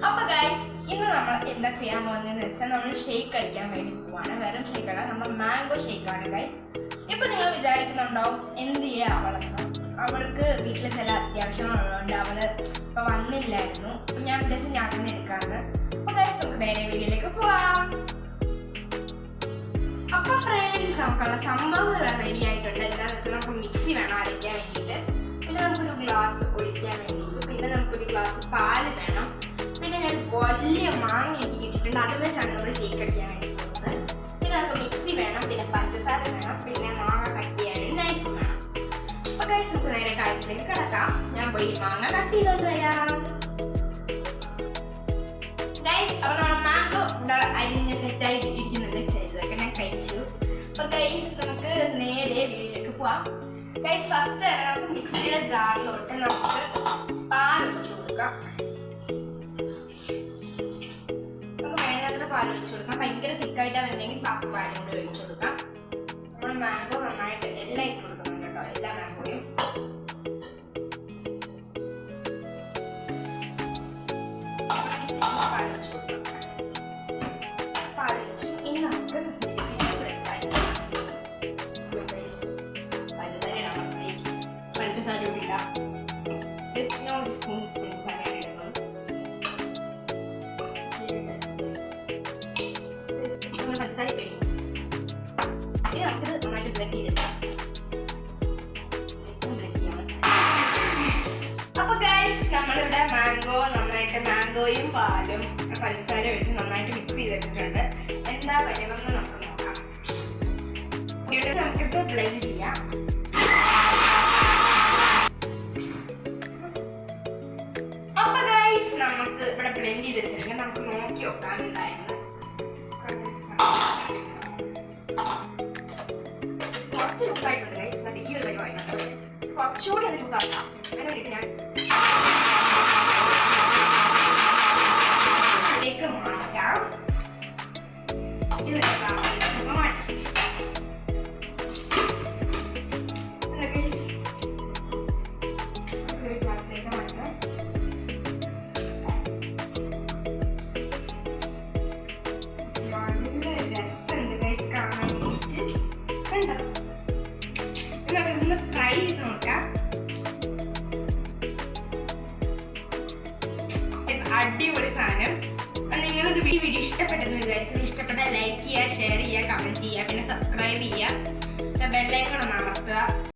അപ്പൊ ഗൈസ് ഇന്ന് നമ്മൾ എന്താ ചെയ്യാൻ പോകുന്നതെന്ന് വെച്ചാൽ നമ്മൾ ഷേക്ക് അടിക്കാൻ വേണ്ടി പോവാണ്. വെറും ഷേക്ക് അല്ല, നമ്മൾ മാംഗോ ഷേക്കാണ് ഗൈസ്. ഇപ്പൊ നിങ്ങൾ വിചാരിക്കുന്നുണ്ടാവും എന്ത് ചെയ്യാ അവൾക്ക് വീട്ടിൽ ചില അത്യാവശ്യങ്ങളുള്ളതുകൊണ്ട് അവള് ഇപ്പൊ വന്നില്ലായിരുന്നു. ഞാൻ വിചാരിച്ചു ഞാൻ തന്നെ എടുക്കാന്ന്. അപ്പൊ ഗൈസ് നമുക്ക് നേരെ വീഡിയോയിലേക്ക് പോവാം. അപ്പൊ ഫ്രണ്ട്സ് നമുക്കുള്ള സംഭവങ്ങൾ റെഡി ആയിട്ടുണ്ട്. എന്താണെന്ന് വെച്ചാൽ നമുക്ക് മിക്സി വേണം അരയ്ക്കാൻ വേണ്ടിയിട്ട്, പിന്നെ നമുക്കൊരു ഗ്ലാസ് ഒഴിക്കാൻ വേണ്ടിയിട്ട്, പിന്നെ നമുക്കൊരു ഗ്ലാസ് പാല് വേണം, പിന്നെ ഞാൻ വലിയ മാങ്ങ എനിക്ക് കിട്ടിയിട്ടുണ്ട്, അത് വെച്ചാണ് നമ്മൾ ഷേക്ക് അടിക്കാൻ വേണ്ടി പോകുന്നത്. പിന്നെ നമുക്ക് മിക്സി വേണം, പിന്നെ പഞ്ചസാര വേണം, പിന്നെ മാങ്ങ കട്ട് ചെയ്യാൻ നൈഫ് വേണം. അപ്പൊ ഗൈസ് നമുക്ക് നേരെ കാര്യത്തിലേക്ക് കിടക്കാം. ഞാൻ പോയി മാങ്ങ കട്ട് ചെയ്തോണ്ട് വരാം. ഗൈസ് അപ്പൊ നമ്മൾ മാംഗോ അരിഞ്ഞ് സെറ്റായിട്ട് ഇരിക്കുന്നുണ്ട്, ചെയ്തതൊക്കെ ഞാൻ കഴിച്ചു. അപ്പൊ ഗൈസ് നമുക്ക് നേരെ വീഡിയോയിലേക്ക് പോവാം. ഗൈസ് ഫസ്റ്റ് തന്നെ നമുക്ക് മിക്സിയുടെ ജാറിലോട്ട് നമുക്ക് പാൽ ഒഴിച്ചു കൊടുക്കാം. നമുക്ക് വേണ്ടത്ര പാൽ ഒഴിച്ചു കൊടുക്കാം. ഭയങ്കര തിക്കായിട്ടാണ് വേണമെങ്കിൽ ബാക്കി പാലും കൂടി ഒഴിച്ചു കൊടുക്കാം. നമ്മൾ മാംഗോ നന്നായിട്ട് എല്ലാം ഇട്ട് കൊടുക്കുന്നുണ്ട് കേട്ടോ, എല്ലാ മാംഗോയും. പാൽ ഒഴിച്ചു കൊടുക്കാം. പാൽ ഒഴിച്ചു ഇനി നമുക്ക് അപ്പൊ ഗൈസ് നമ്മളിവിടെ മാംഗോയും പാലും പഞ്ചസാര ഒഴിച്ച് നന്നായിട്ട് മിക്സ് ചെയ്തിട്ടുണ്ട്. എന്താ പരുവെന്ന് നമുക്ക് നോക്കാം. ഇവിടെ നമുക്കിത് ബ്ലെൻഡ് ചെയ്യാം. അപ്പൊ ഗൈസ് നമുക്ക് ഇവിടെ ബ്ലെൻഡ് ചെയ്തിട്ടുണ്ട്. നമുക്ക് നോക്കി നോക്കാനുണ്ടായിരുന്നു. കുറച്ച് ലൂസായിട്ടുണ്ട് ഗൈസ്. ഈ ഒരു പരിപാടിയാണ് കുറച്ചുകൂടി അത് ലൂസാക്കാം. അതിന് വേണ്ടിയിട്ട് ഞാൻ അതിലേക്ക് മാറ്റാം. ഇത് ഗ്ലാസ്സിലേക്ക് മാറ്റാം. ഒരു ഗ്ലാസ്സിലേക്ക് മാറ്റാം. നല്ല രസമുണ്ട് ഗൈസ് കാണാൻ വേണ്ടിയിട്ട്. കണ്ടോ, നമുക്കൊന്ന് ട്രൈ ചെയ്ത് നോക്കാം. അടിപൊളി സാധനം. നിങ്ങൾക്ക് ഈ വീഡിയോ ഇഷ്ടപ്പെട്ടെന്ന് വിചാരിക്കുന്നു. ഇഷ്ടപ്പെട്ടാൽ ലൈക്ക് ചെയ്യുക, ഷെയർ ചെയ്യുക, കമൻറ്റ് ചെയ്യുക, പിന്നെ സബ്സ്ക്രൈബ് ചെയ്യുക, ബെല്ലൈക്കൺ ഒന്ന്